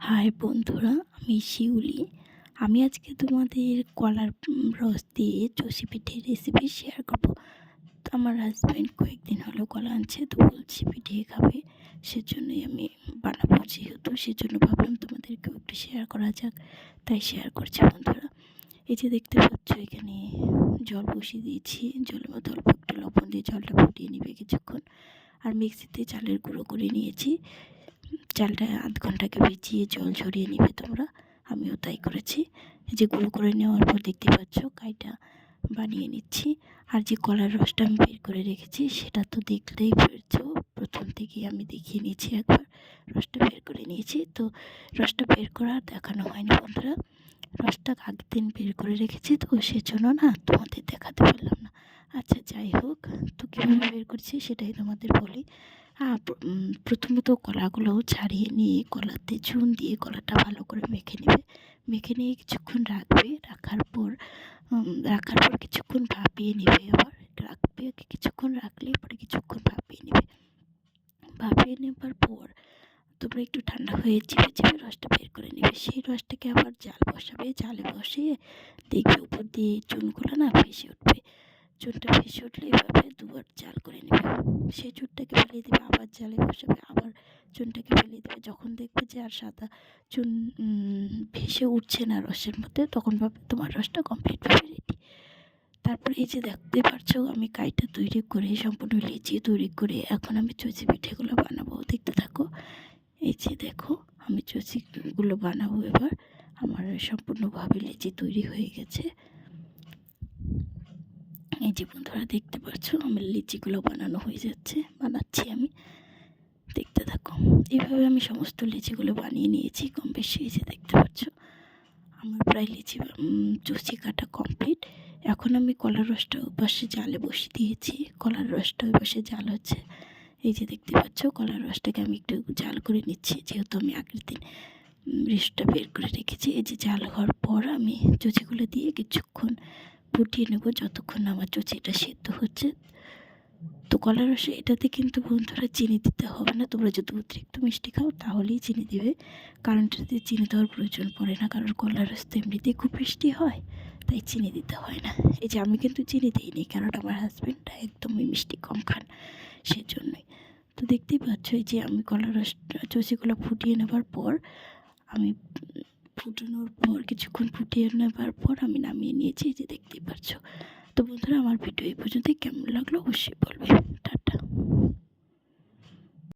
High বন্ধুরা, আমি শিউলি। আমি আজকে তোমাদের কলার রস দিয়ে চষি পিঠের রেসিপি শেয়ার করব। তো আমার হাজব্যান্ড কয়েকদিন হলো কলা আনছে, তো বলছি পিঠে খাবে, সেজন্যই আমি বানাবো। যেহেতু সেজন্য ভাবলাম তোমাদেরকেও একটু শেয়ার করা যাক, তাই শেয়ার করছি বন্ধুরা। এই যে দেখতে পাচ্ছ, এখানে জল বসিয়ে দিয়েছি। জলের মধ্যে অল্প একটু লবণ দিয়ে জলটা ফুটিয়ে নেবে কিছুক্ষণ। আর মিক্সিতে চালের গুঁড়ো করে নিয়েছি। চালটা আধ ঘন্টাকে ভিজিয়ে জল ঝরিয়ে নেবে তোমরা, আমিও তাই করেছি। যে গুঁড়ো করে নেওয়ার পর দেখতে পাচ্ছ কাইটা বানিয়ে নিচ্ছি। আর যে কলার রসটা আমি বের করে রেখেছি সেটা তো দেখলেই পেরেছো, প্রথম থেকেই আমি দেখিয়ে নিয়েছি একবার। রসটা বের করে নিয়েছি, তো রসটা বের করা আর দেখানো হয়নি বন্ধুরা। রসটা আগের দিন বের করে রেখেছি, তো সেজন্য না তোমাদের দেখাতে পারলাম না। আচ্ছা যাই হোক, তো কীভাবে বের করছি সেটাই তোমাদের বলি। প্রথমত কলাগুলো ছাড়িয়ে নিয়ে কলাতে চুন দিয়ে কলাটা ভালো করে মেখে নেবে। মেখে নিয়ে কিছুক্ষণ রাখবে। রাখার পর কিছুক্ষণ ভাপিয়ে নেবে। আবার রাখবে, কিছুক্ষণ রাখলে পরে কিছুক্ষণ ভাপিয়ে নেবে। ভাপিয়ে নেবার পর তোমরা একটু ঠান্ডা হয়ে চিপে চিপে রসটা বের করে নেবে। সেই রসটাকে আবার জাল বসাবে। জালে বসিয়ে দেখবে উপর দিয়ে চুনগুলো না ভেসে উঠবে। চুনটা ভেসে উঠলে এভাবে দুবার জাল করে নেবে। সেই চুনটাকে ফেলে দেবে, আবার জালে বসাবে, আবার চুনটাকে ফেলে দেবে। যখন দেখবে যে আর সাদা চুন ভেসে উঠছে না রসের মধ্যে, তখন ভাবে তোমার রসটা কমপ্লিটভাবে রেডি। তারপর এই যে দেখতে পাচ্ছ, আমি কাইটা তৈরি করে সম্পূর্ণ লিচি তৈরি করে এখন আমি চচি পিঠেগুলো বানাবো। দেখতে থাকো। এই যে দেখো, আমি চচিগুলো বানাবো এবার। আমার সম্পূর্ণভাবে লিচি তৈরি হয়ে গেছে। এই যে বন্ধুরা দেখতে পাচ্ছ, আমার লিচিগুলো বানানো হয়ে যাচ্ছে, বানাচ্ছি আমি। দেখতে থাকো। এইভাবে আমি সমস্ত লিচিগুলো বানিয়ে নিয়েছি কম বেশি। এই যে দেখতে পাচ্ছ, আমার প্রায় লিচি চচি কাটা কমপ্লিট। এখন আমি কলার রসটা ওপাশে জালে বসিয়ে দিয়েছি। কলার রসটা ওই পাশে জাল হচ্ছে। এই যে দেখতে পাচ্ছ, কলার রসটাকে আমি একটু জাল করে নিচ্ছি, যেহেতু আমি আগের দিন রসটা বের করে রেখেছি। এই যে জাল হওয়ার পর আমি চচিগুলো দিয়ে কিছুক্ষণ ফুটিয়ে নেব, যতক্ষণ আমার চচিটা সেদ্ধ হচ্ছে। তো কলার রসে এটাতে কিন্তু বন্ধুরা চিনি দিতে হবে না। তোমরা যদি অতিরিক্ত মিষ্টি খাও তাহলেই চিনি দেবে, কারণ এটাতে চিনি দেওয়ার প্রয়োজন পড়ে না, কারণ কলার রস তো এমনিতেই খুব মিষ্টি হয়, তাই চিনি দিতে হয় না। এই যে আমি কিন্তু চিনি দিইনি, কারণ আমার হাজব্যান্ডটা একদমই মিষ্টি কম খান, সেজন্যই। তো দেখতেই পাচ্ছ, এই যে আমি কলার রস চচিগুলো ফুটিয়ে নেবার পর আমি ফুটানোর পর কিছুক্ষণ ফুটিয়ে নেবার পর আমি নামিয়ে নিয়েছি। এই যে দেখতেই পাচ্ছ। তো বন্ধুরা, আমার ভিডিও এই পর্যন্তই। কেমন লাগলো অবশ্যই বলবে।